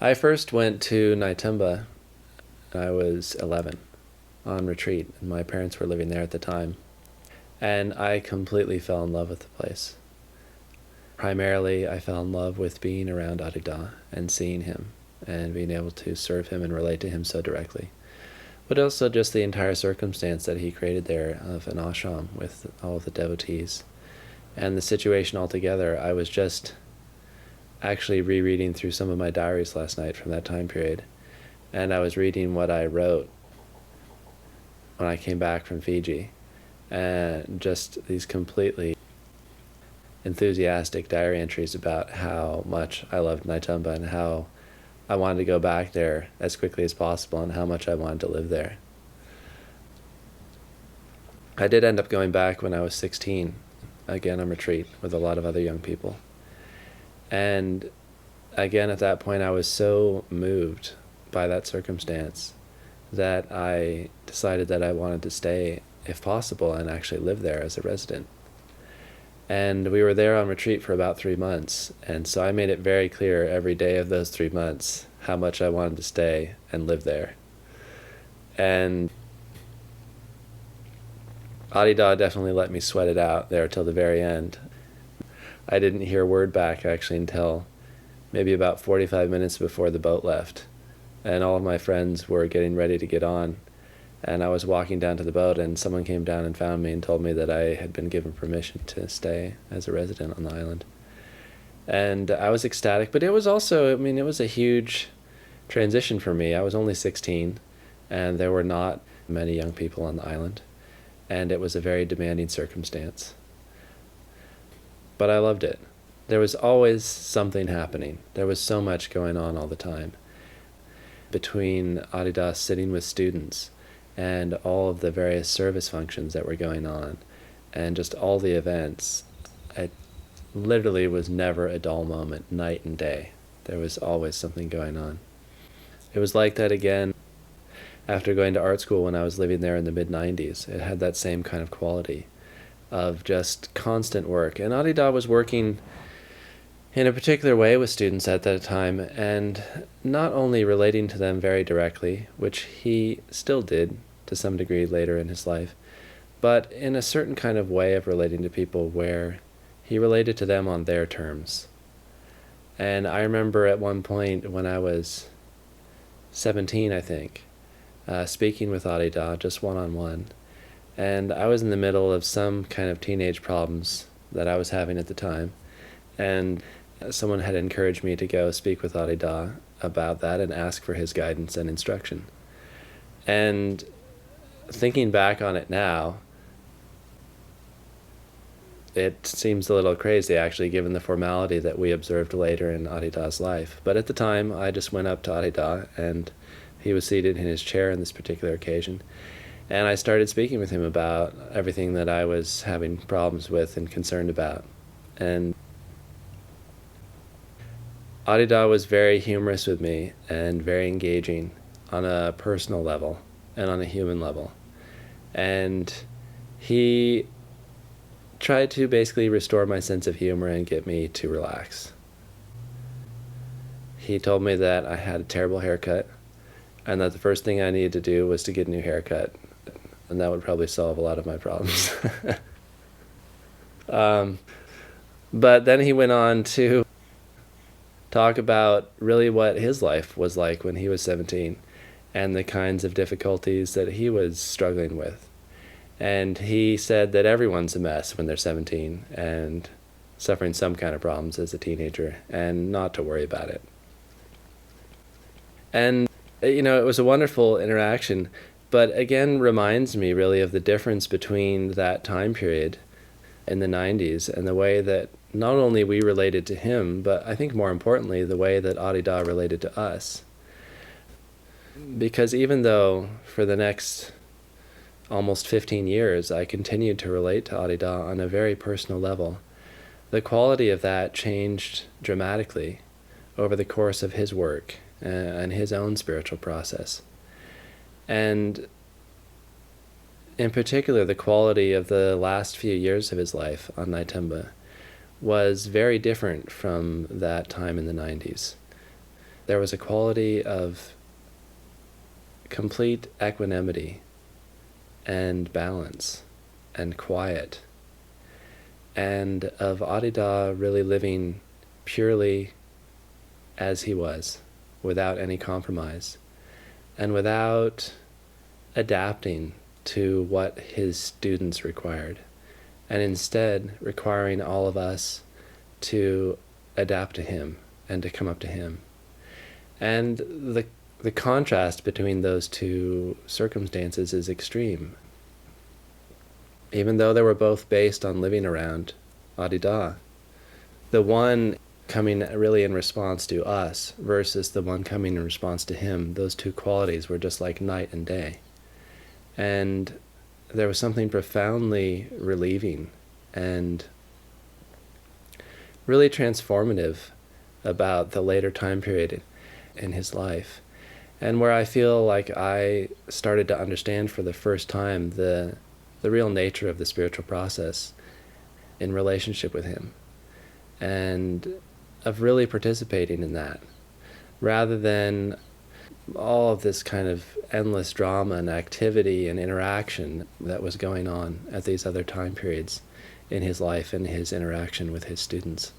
I first went to Naitumba. I was 11 on retreat, and my parents were living there at the time. And I completely fell in love with the place. Primarily, I fell in love with being around Adidam and seeing him and being able to serve him and relate to him so directly. But also just the entire circumstance that he created there of an ashram with all of the devotees. And the situation altogether, I was just actually rereading through some of my diaries last night from that time period. And I was reading what I wrote when I came back from Fiji. And just these completely enthusiastic diary entries about how much I loved Naitumba and how I wanted to go back there as quickly as possible and how much I wanted to live there. I did end up going back when I was 16, again on retreat with a lot of other young people. And again, at that point, I was so moved by that circumstance that I decided that I wanted to stay, if possible, and actually live there as a resident. And we were there on retreat for about 3 months, and so I made it very clear every day of those 3 months how much I wanted to stay and live there. And Adidam definitely let me sweat it out there till the very end. I didn't hear word back actually until maybe about 45 minutes before the boat left, and all of my friends were getting ready to get on. And I was walking down to the boat, and someone came down and found me and told me that I had been given permission to stay as a resident on the island. And I was ecstatic, but it was also, it was a huge transition for me. I was only 16, and there were not many young people on the island, and it was a very demanding circumstance. But I loved it. There was always something happening. There was so much going on all the time. Between Adidam sitting with students, and all of the various service functions that were going on, and just all the events, it literally was never a dull moment, night and day. There was always something going on. It was like that again after going to art school when I was living there in the mid-90s. It had that same kind of quality of just constant work. And Adidam was working in a particular way with students at that time, and not only relating to them very directly, which he still did to some degree later in his life, but in a certain kind of way of relating to people where he related to them on their terms. And I remember at one point when I was 17, I think, speaking with Adidam just one-on-one, and I was in the middle of some kind of teenage problems that I was having at the time, and someone had encouraged me to go speak with Adidam about that and ask for his guidance and instruction. And thinking back on it now, it seems a little crazy actually, given the formality that we observed later in Adidam's life. But at the time, I just went up to Adidam, and he was seated in his chair on this particular occasion, and I started speaking with him about everything that I was having problems with and concerned about. And Adidam was very humorous with me and very engaging on a personal level and on a human level. And he tried to basically restore my sense of humor and get me to relax. He told me that I had a terrible haircut and that the first thing I needed to do was to get a new haircut, and that would probably solve a lot of my problems. But then he went on to talk about really what his life was like when he was 17 and the kinds of difficulties that he was struggling with. And he said that everyone's a mess when they're 17 and suffering some kind of problems as a teenager, and not to worry about it. And, it was a wonderful interaction, but again reminds me really of the difference between that time period in the 90s and the way that not only we related to him, but I think more importantly, the way that Adidam related to us. Because even though for the next almost 15 years I continued to relate to Adidam on a very personal level, the quality of that changed dramatically over the course of his work and his own spiritual process. And in particular, the quality of the last few years of his life on Naitumba was very different from that time in the 90s. there was a quality of complete equanimity and balance and quiet, and of Adidam really living purely as he was, without any compromise, and without adapting to what his students required, and instead requiring all of us to adapt to him and to come up to him. And the contrast between those two circumstances is extreme. Even though they were both based on living around Adidam, the one coming really in response to us versus the one coming in response to him, those two qualities were just like night and day. And there was something profoundly relieving and really transformative about the later time period in his life, and where I feel like I started to understand for the first time the real nature of the spiritual process in relationship with him, and of really participating in that, rather than all of this kind of endless drama and activity and interaction that was going on at these other time periods in his life and his interaction with his students.